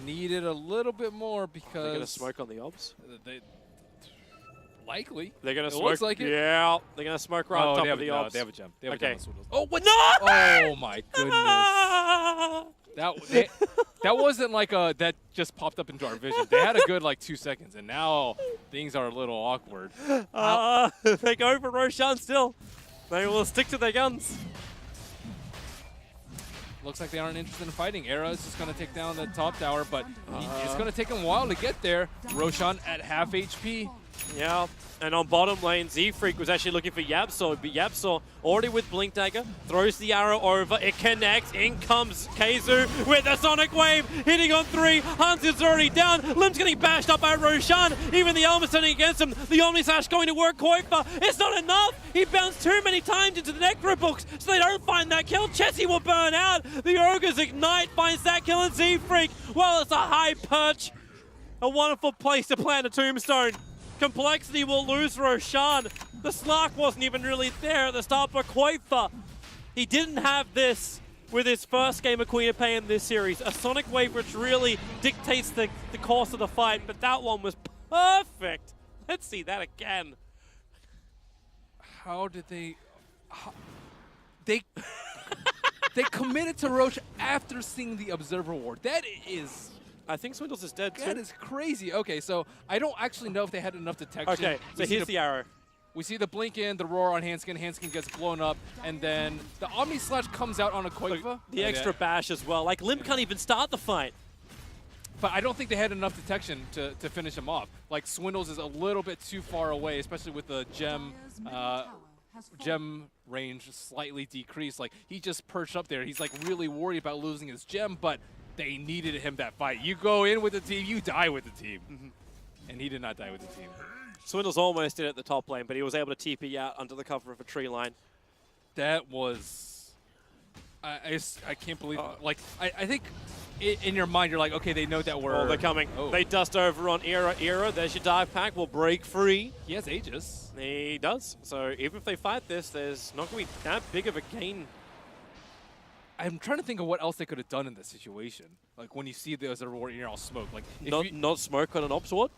needed a little bit more because... They're going to smoke on the obs? Likely. They're going to smoke. Looks like it. Yeah, they're going to smoke right on top of the obs. They have a gem. They have okay. a gem. Oh, what? No! Oh, my goodness. That wasn't like that just popped up into our vision. They had a good, 2 seconds, and now things are a little awkward. They go for Roshan still. They will stick to their guns. Looks like they aren't interested in fighting. Era is just going to take down the top tower, but it's going to take him a while to get there. Roshan at half HP. Yeah, and on bottom lane, Z-Freak was actually looking for Yabso, but Yabso already with Blink Dagger, throws the arrow over, it connects, in comes Keizu with a Sonic Wave, hitting on 3, Hans is already down, Lim's getting bashed up by Roshan, even the Elmer's turning against him, the Omni Slash going to work, Koitva, it's not enough, he bounced too many times into the Necro books, so they don't find that kill, Chessie will burn out, the Ogres Ignite finds that kill, and Z-Freak, well, it's a high perch, a wonderful place to plant a tombstone. compLexity will lose Roshan. The Slark wasn't even really there at the start for Koitva. He didn't have this with his first game of Queen of Pain in this series. A Sonic Wave which really dictates the course of the fight, but that one was perfect. Let's see that again. How did they... They committed to Roche after seeing the Observer Ward. That is... I think Swindles is dead too. That is crazy. Okay, so I don't actually know if they had enough detection. Okay, so here's the arrow. We see the blink in, the roar on Hanskin. Hanskin gets blown up, and then the Omni Slash comes out on a Koitva. The extra bash as well. Like, Lim can't even start the fight. But I don't think they had enough detection to finish him off. Like, Swindles is a little bit too far away, especially with the gem range slightly decreased. Like, he just perched up there. He's, like, really worried about losing his gem, but they needed him that fight. You go in with the team, you die with the team. And he did not die with the team. Swindles almost did it at the top lane, but he was able to TP out under the cover of a tree line. That was... I can't believe... Like, I think in your mind, you're like, okay, they know that we're... Oh, they're coming. Oh. They dust over on Era. Era, there's your dive pack, will break free. He has Aegis. He does. So even if they fight this, there's not going to be that big of a gain. I'm trying to think of what else they could have done in this situation. Like, when you see the Observer Ward, you're all smoke. Like, not smoke on an Ops Ward?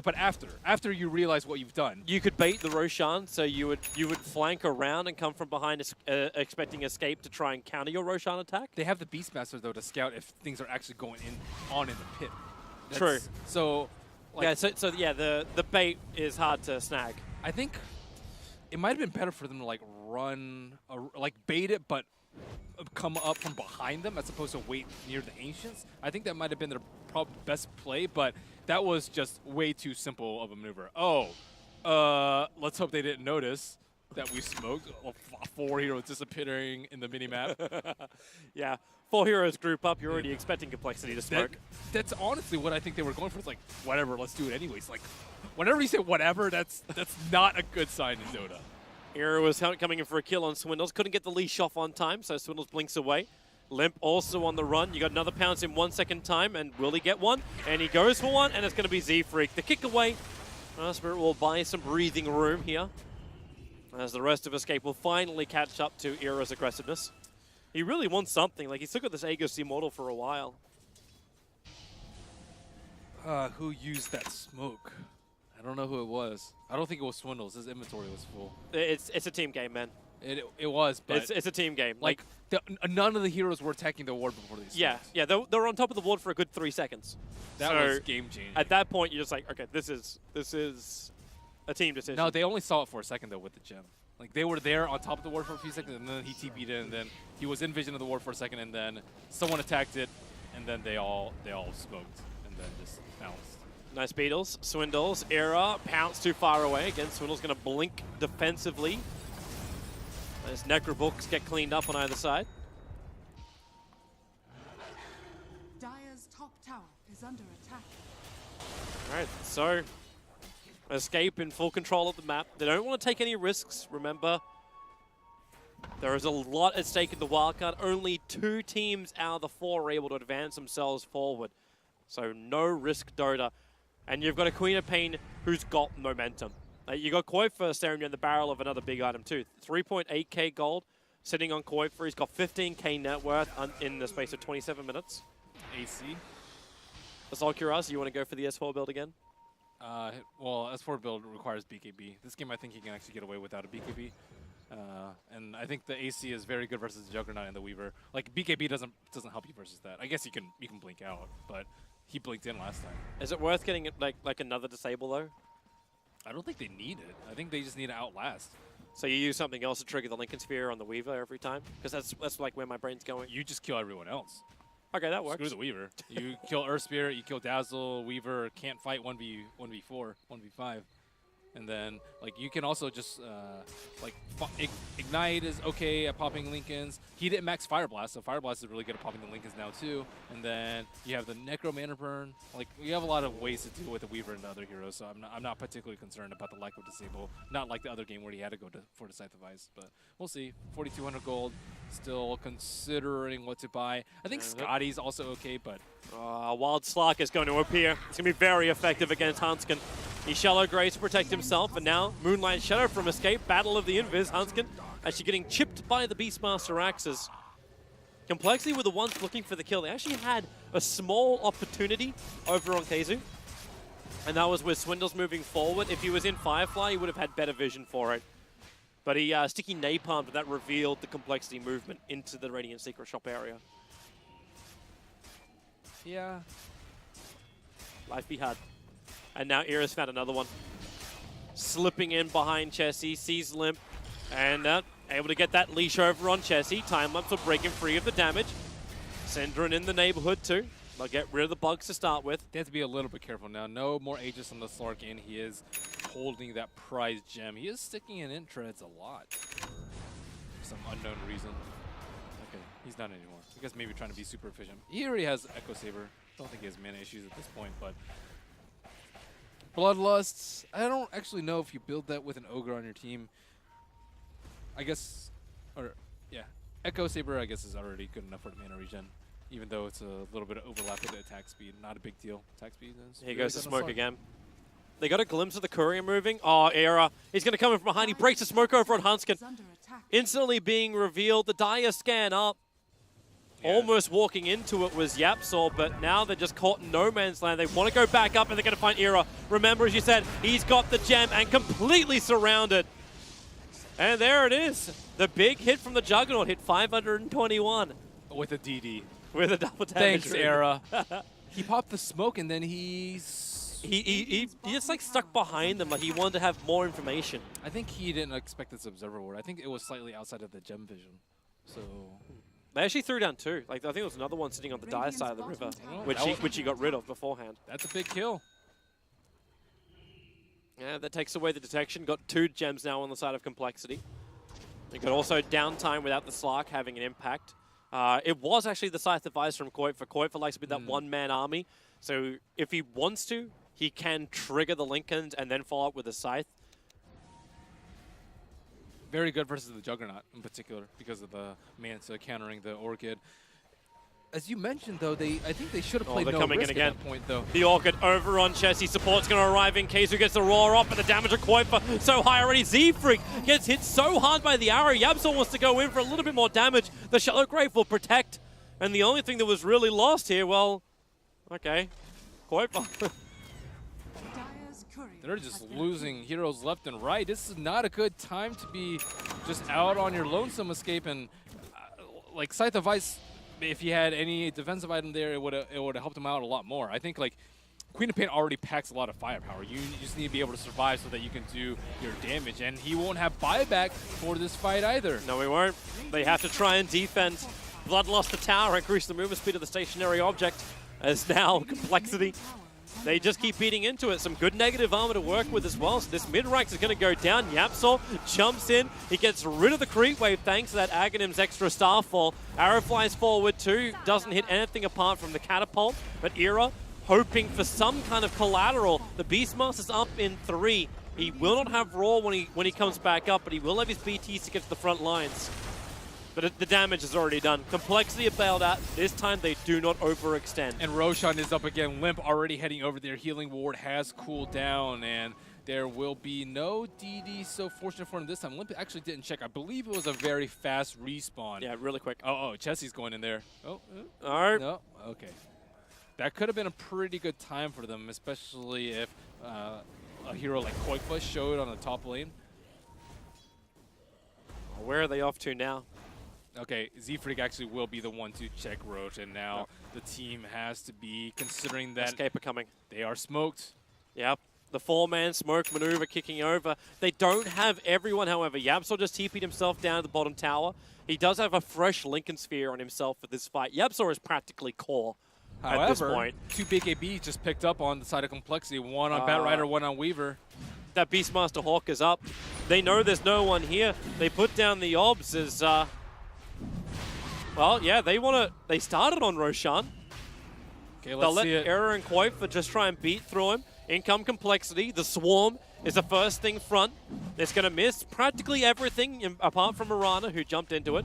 But after you realize what you've done. You could bait the Roshan, so you would flank around and come from behind, expecting Escape to try and counter your Roshan attack. They have the Beastmaster, though, to scout if things are actually going on in the pit. True. So, like, yeah, the bait is hard to snag. I think it might have been better for them to, like, bait it, but come up from behind them as opposed to wait near the Ancients. I think that might have been their best play, but that was just way too simple of a maneuver. Let's hope they didn't notice that we smoked 4 heroes disappearing in the mini-map. Yeah, 4 heroes group up, you're already expecting compLexity to smoke. That's honestly what I think they were going for. It's like, whatever, let's do it anyways. Like, whenever you say whatever, that's not a good sign in Dota. Era was coming in for a kill on Swindles. Couldn't get the leash off on time, so Swindles blinks away. Limp also on the run. You got another pounce in 1 second time, and will he get one? And he goes for one, and it's going to be Z-Freak. The kick away. Spirit will buy some breathing room here, as the rest of Escape will finally catch up to Era's aggressiveness. He really wants something. Like, he's still got this Aegis Immortal for a while. Who used that smoke? I don't know who it was. I don't think it was Swindles. His inventory was full. It's a team game, man. It was, but It's a team game. like none of the heroes were attacking the ward before these. Yeah, smokes. yeah, they were on top of the ward for a good 3 seconds. That So, was game changing. At that point, you're just like, okay, this is a team decision. No, they only saw it for a second though with the gem. Like they were there on top of the ward for a few seconds, and then he TP'd in, and then he was in vision of the ward for a second, and then someone attacked it, and then they all smoked, and then just bounced. Nice beetles, Swindles, Era, pounce too far away. Again, Swindle's going to blink defensively. As Necrobooks get cleaned up on either side. Dire's top tower is under attack. Alright, so Escape in full control of the map. They don't want to take any risks, remember. There is a lot at stake in the wildcard. Only 2 teams out of the 4 are able to advance themselves forward. So no risk Dota. And you've got a Queen of Pain who's got momentum. You got Koifer staring you in the barrel of another big item too. 3.8k gold sitting on Koifer. He's got 15k net worth in the space of 27 minutes. AC. Assault you want to go for the S4 build again? Well, S4 build requires BKB. This game I think he can actually get away without a BKB. And I think the AC is very good versus the Juggernaut and the Weaver. Like BKB doesn't help you versus that. I guess you can blink out, but he blinked in last time. Is it worth getting like another disable though? I don't think they need it. I think they just need to outlast. So you use something else to trigger the Lincoln Sphere on the Weaver every time? Because that's like where my brain's going. You just kill everyone else. Okay, that works. Screw the Weaver. You kill Earth Spirit, you kill Dazzle, Weaver can't fight 1v4, 1v5. And then, like, you can also just, Ignite is okay at popping Lincolns. He didn't max Fire Blast, so Fire Blast is really good at popping the Lincolns now, too. And then you have the Necro Mana Burn. Like, you have a lot of ways to deal with the Weaver and the other heroes, so I'm not particularly concerned about the lack of disable. Not like the other game where he had to go for the Scythe of Ice, but we'll see. 4,200 gold, still considering what to buy. I think Scotty's also okay, but... Wild Slark is going to appear. It's going to be very effective against Hanskin. He Shallow Grace to protect himself, and now Moonlight Shadow from Escape. Battle of the Invis. Hanskin actually getting chipped by the Beastmaster axes. compLexity were the ones looking for the kill. They actually had a small opportunity over on Keizu, and that was with Swindles moving forward. If he was in Firefly, he would have had better vision for it. But he sticky napalmed, that revealed the compLexity movement into the Radiant Secret Shop area. Yeah. Life be hard. And now Era's found another one. Slipping in behind Chessie, sees Limp, and able to get that leash over on Chessie. Time lapse will break him free of the damage. Synderen in the neighborhood too. They'll get rid of the bugs to start with. They have to be a little bit careful now. No more Aegis on the Slark, and he is holding that prize gem. He is sticking in treads a lot for some unknown reason. Okay, he's not anymore. I guess maybe trying to be super efficient. He already has Echo Saber. Don't think he has mana issues at this point, but Bloodlusts, I don't actually know if you build that with an Ogre on your team. I guess, or yeah, Echo Saber I guess is already good enough for the mana regen. Even though it's a little bit of overlap with the attack speed. Not a big deal. Attack speed is Here goes the smoke again. They got a glimpse of the courier moving. Oh, Era. He's going to come in from behind. He breaks the smoke over on Hanskin. Instantly being revealed. The Dire scan up. Yeah. Almost walking into it was Yapsol, but now they're just caught in no man's land. They want to go back up, and they're going to find Era. Remember, as you said, he's got the gem and completely surrounded. And there it is. The big hit from the Juggernaut hit 521. With a DD. With a double damage. Thanks, Era. He popped the smoke, and then he just like stuck behind them, like he wanted to have more information. I think he didn't expect this observer ward. I think it was slightly outside of the gem vision. So they actually threw down 2. Like I think there was another one sitting on the Dire side of the river, which he got rid of beforehand. That's a big kill. Yeah, that takes away the detection. Got 2 gems now on the side of compLexity. You got also downtime without the Slark having an impact. It was actually the Scythe advice from Koifer. Koifer likes to be that one-man army. So if he wants to, he can trigger the Lincolns and then follow up with a Scythe. Very good versus the Juggernaut in particular because of the Manta countering the Orchid. As you mentioned, though, I think they should have played no risk at that point, though. The Orchid over on Chessie. Support's going to arrive in case who gets the roar up, but the damage of Koifer so high already. Z-Freak gets hit so hard by the arrow. Yapsol wants to go in for a little bit more damage. The Shallow Grave will protect. And the only thing that was really lost here, well, okay. Kuiper. Dire's courier They're has just been losing heroes left and right. This is not a good time to be just out on your lonesome escape. And like Scythe of Ice, if he had any defensive item there, it would have helped him out a lot more. I think like Queen of Pain already packs a lot of firepower. You just need to be able to survive so that you can do your damage. And he won't have buyback for this fight either. No, we won't. They have to try and defend. Bloodlust the tower, increase the movement speed of the stationary object. As now, complexity. They just keep beating into it. Some good negative armor to work with as well. So this mid-rank is going to go down. YapzOr jumps in. He gets rid of the creep wave thanks to that Aghanim's extra starfall. Arrow flies forward too. Doesn't hit anything apart from the catapult. But Era hoping for some kind of collateral. The Beastmaster's up in 3. He will not have Raw when he comes back up, but he will have his BTs to get to the front lines. But the damage is already done. Complexity are bailed out. This time they do not overextend. And Roshan is up again. Limp already heading over there. Healing ward has cooled down, and there will be no DD. So fortunate for him this time. Limp actually didn't check. I believe it was a very fast respawn. Yeah, really quick. Oh, Chessie's going in there. Oh, All right. no, okay. That could have been a pretty good time for them, especially if a hero like Koifa showed on the top lane. Where are they off to now? Okay, Z-Freak actually will be the one to check Roche, and now the team has to be considering that Escape are coming. they are smoked. Yep. The 4-man smoke maneuver kicking over. They don't have everyone, however. YapzOr just TP'd himself down to the bottom tower. He does have a fresh Lincoln Sphere on himself for this fight. YapzOr is practically core at this However, point. 2 big ABs just picked up on the side of complexity. One on Batrider, one on Weaver. That Beastmaster Hawk is up. They know there's no one here. They put down the obs as... well, yeah, they started on Roshan. Okay, They'll let's let see it. Error and Kuiper just try and beat through him. In come complexity. The Swarm is the first thing front. It's going to miss practically everything apart from Mirana, who jumped into it.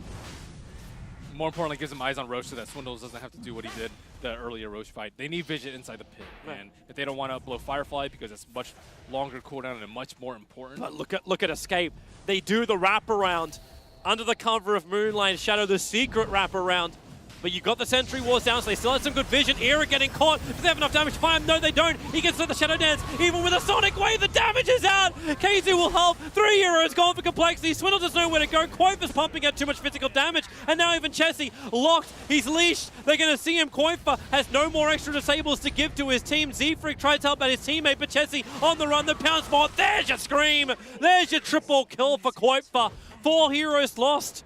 More importantly, gives him eyes on Roche so that Swindles doesn't have to do what he did the earlier Roche fight. They need vision inside the pit, Right. and if they don't want to blow Firefly because it's much longer cooldown and much more important. But look at Escape. They do the wraparound under the cover of Moonlight Shadow, the secret wraparound. But you got the Sentry Wars down, so they still had some good vision. Era getting caught. Do they have enough damage to fire him? No, they don't. He gets to the Shadow Dance. Even with a Sonic Wave, the damage is out. KZ will help. 3 heroes gone for complexity. Swindle doesn't know where to go. Kuiper's pumping out too much physical damage. And now even Chessie locked. He's leashed. They're going to see him. Kuiper has no more extra disables to give to his team. Z-Freak tries to help out his teammate, but Chessie on the run. The pound spot. There's your scream. There's your triple kill for Kuiper. 4 heroes lost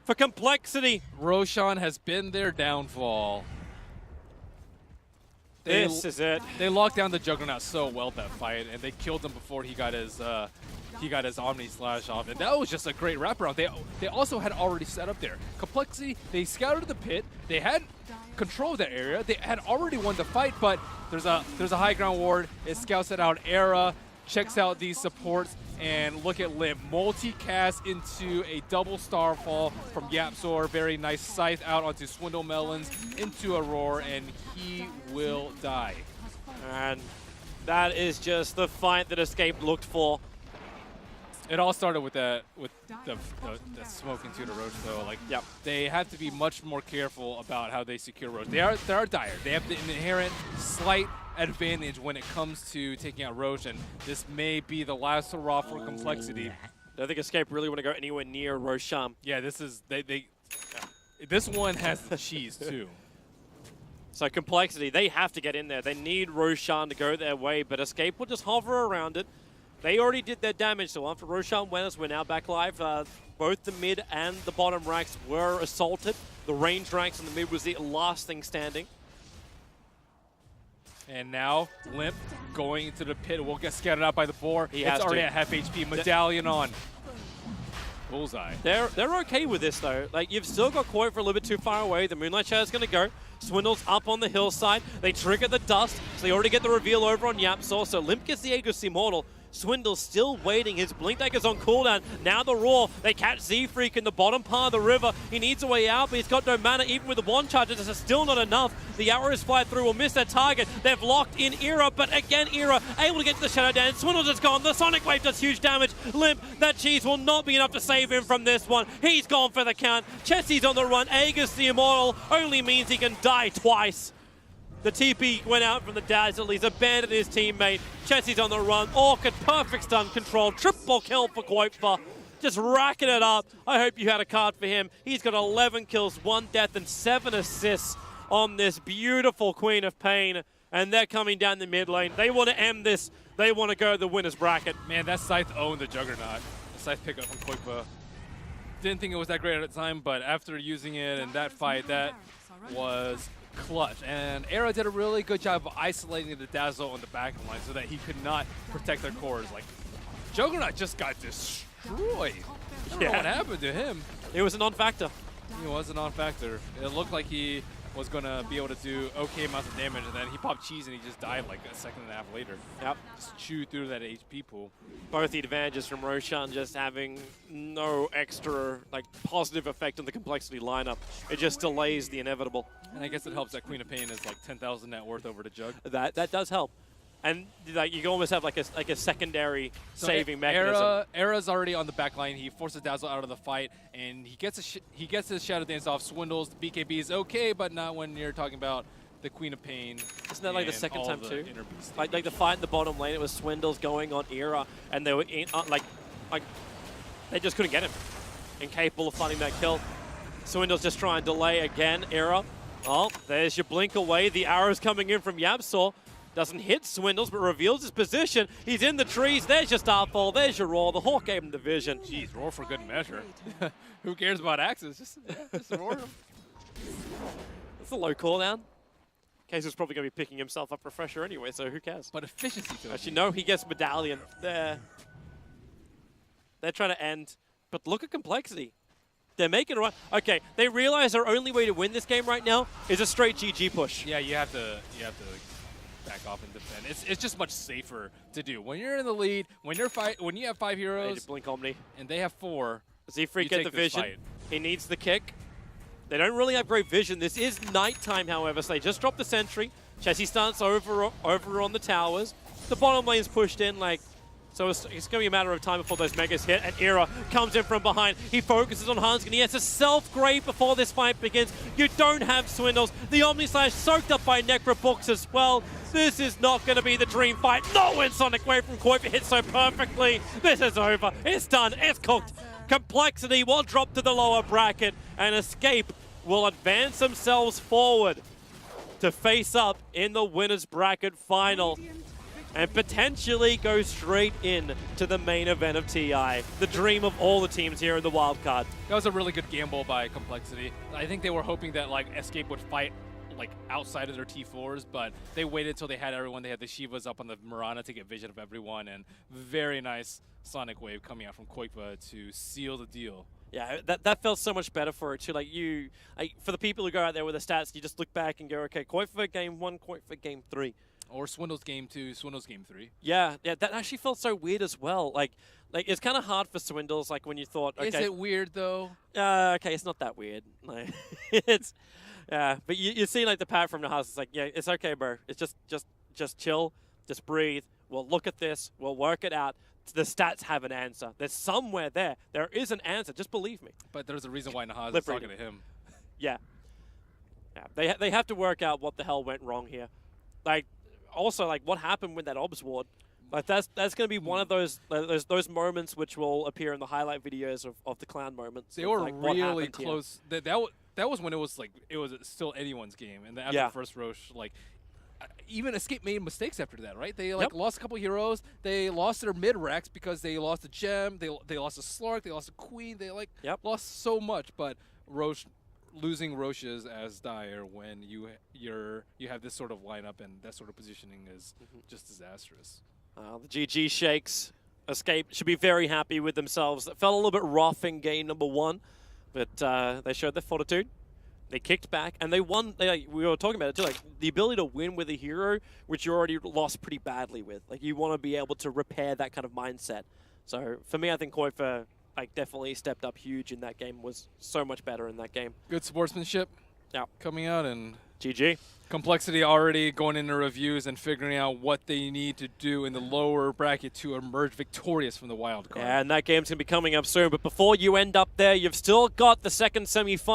for complexity. Roshan has been their downfall. This is it. They locked down the Juggernaut so well that fight, and they killed him before he got his Omni Slash off, and that was just a great wraparound. They also had already set up there. Complexity, they scouted the pit. They had control of that area. They had already won the fight, but there's a high ground ward. It scouts it out. Era checks out these supports. And look at Limp, multicast into a double starfall from YapzOr. Very nice scythe out onto Swindle Melons, into a roar, and he will die. And that is just the fight that Escape looked for. It all started with the smoke into the Roach, though. Like, Yep. they have to be much more careful about how they secure Roach. They are dire. They have the inherent slight advantage when it comes to taking out Roach, and this may be the last hurrah for complexity. I don't think Escape really want to go anywhere near Roshan. Yeah, this is this one has the cheese too. So complexity, they have to get in there. They need Roshan to go their way, but Escape will just hover around it. They already did their damage, so after Roshan went us, we're now back live. Both the mid and the bottom ranks were assaulted. The range ranks in the mid was the last thing standing. And now Limp going into the pit will get scattered out by the boar. He it's has already to. at half HP. Medallion on. Bullseye. They're okay with this though. Like, you've still got Koi for a little bit too far away. The Moonlight Shadow's gonna go. Swindle's up on the hillside. They trigger the dust, so they already get the reveal over on YapzOr. So Limp gets the Aegis Immortal. Swindle's still waiting. His Blink Dagger's on cooldown. Now the Roar. They catch Z-Freak in the bottom part of the river. He needs a way out, but he's got no mana. Even with the wand charges, this is still not enough. The arrows fly through, will miss their target. They've locked in Era, but again, Era able to get to the Shadow Dance. Swindle just gone. The Sonic Wave does huge damage. Limp, that cheese will not be enough to save him from this one. He's gone for the count. Chessie's on the run. Aegis the Immortal only means he can die twice. The TP went out from the Dazzle. He's abandoned his teammate. Chelsea's on the run. Orchid, perfect stun control. Triple kill for Quoipa. Just racking it up. I hope you had a card for him. He's got 11 kills, 1 death, and 7 assists on this beautiful Queen of Pain. And they're coming down the mid lane. They want to end this. They want to go to the winner's bracket. Man, that Scythe owned the Juggernaut. The Scythe pickup from Quoipa. Didn't think it was that great at the time, but after using it in that fight, that was clutch. And Era did a really good job of isolating the Dazzle on the back line so that he could not protect their cores. Like, Juggernaut just got destroyed. I don't know what happened to him. It was a non-factor. He was a non-factor. It looked like he was going to be able to do okay amounts of damage, and then he popped cheese and he just died like a second and a half later. Yep. Just chewed through that HP pool. Both the advantages from Roshan just having no extra positive effect on the complexity lineup. It just delays the inevitable. And I guess it helps that Queen of Pain is like 10,000 net worth over to Jug. That does help. And you can almost have like a secondary saving mechanism. Era's already on the back line. He forces Dazzle out of the fight, and he gets his Shadow Dance off. Swindles. The BKB is okay, but not when you're talking about the Queen of Pain. Isn't that like the second time too? Like the fight in the bottom lane, it was Swindles going on Era, and they were they just couldn't get him. Incapable of finding that kill. Swindles just trying to delay again. Era. Oh, there's your blink away. The arrow's coming in from Yabsaw. Doesn't hit Swindles, but reveals his position. He's in the trees. There's your Starfall. There's your Roar. The Hawk gave him the vision. Jeez, Roar for good measure. Who cares about axes? Just roar him. That's a low cooldown. Case is probably going to be picking himself up refresher anyway, so who cares? But efficiency to Actually, no, he gets Medallion. They're trying to end. But look at complexity. They're making it right. Okay, they realize their only way to win this game right now is a straight GG push. Yeah, you have to back off and defend. It's just much safer to do. When you're in the lead, when you have 5 heroes, Blink Omni, and they have 4, Z-Freak get the vision. Fight. He needs the kick. They don't really have great vision. This is nighttime, however, so they just drop the sentry. Chessie starts over on the towers. The bottom lane's pushed in, so it's going to be a matter of time before those megas hit, and Era comes in from behind. He focuses on Hanskin. He has a self-grave before this fight begins. You don't have Swindles. The Omni Slash soaked up by Necro Books as well. This is not going to be the dream fight. No win Sonic Wave from Quoipa hits so perfectly. This is over. It's done. It's cooked. Complexity will drop to the lower bracket, and Escape will advance themselves forward to face up in the winner's bracket final and potentially go straight in to the main event of TI, the dream of all the teams here in the wildcard. That was a really good gamble by Complexity. I think they were hoping that Escape would fight outside of their T4s, but they waited until they had everyone. They had the Shivas up on the Mirana to get vision of everyone, and very nice Sonic Wave coming out from Quoipa to seal the deal. Yeah, that felt so much better for it too. For the people who go out there with the stats, you just look back and go, okay, Quoipa game 1, Quoipa game 3. Or Swindle's game 2, Swindle's game 3. Yeah, that actually felt so weird as well. Like it's kind of hard for Swindles. Like when you thought, okay, is it weird though? Okay, it's not that weird. It's but you see the pat from the house. It's like, yeah, it's okay, bro. It's just chill, just breathe. We'll look at this. We'll work it out. The stats have an answer. There's somewhere there. There is an answer. Just believe me. But there's a reason why Nahaz is talking to him. Yeah. They have to work out what the hell went wrong here. Also, what happened with that Obs ward? That's going to be one of those moments which will appear in the highlight videos of the clown moments. They were really close. That was when it was still anyone's game, and after the first Roche, even Escape made mistakes after that, right? They lost a couple heroes. They lost their mid racks because they lost a gem. They lost a Slark. They lost a Queen. They lost so much. But losing Roches as dire when you have this sort of lineup and that sort of positioning is just disastrous. The GG Shakes Escape should be very happy with themselves. It felt a little bit rough in game number 1, but they showed their fortitude. They kicked back, and they won. We were talking about it too, the ability to win with a hero, which you already lost pretty badly with. You want to be able to repair that kind of mindset. So for me, I think Quoipa definitely stepped up huge in that game. Was so much better in that game. Good sportsmanship. Yeah, coming out, and GG. Complexity already going into reviews and figuring out what they need to do in the lower bracket to emerge victorious from the wild card. Yeah, and that game's going to be coming up soon. But before you end up there, you've still got the second semi-final.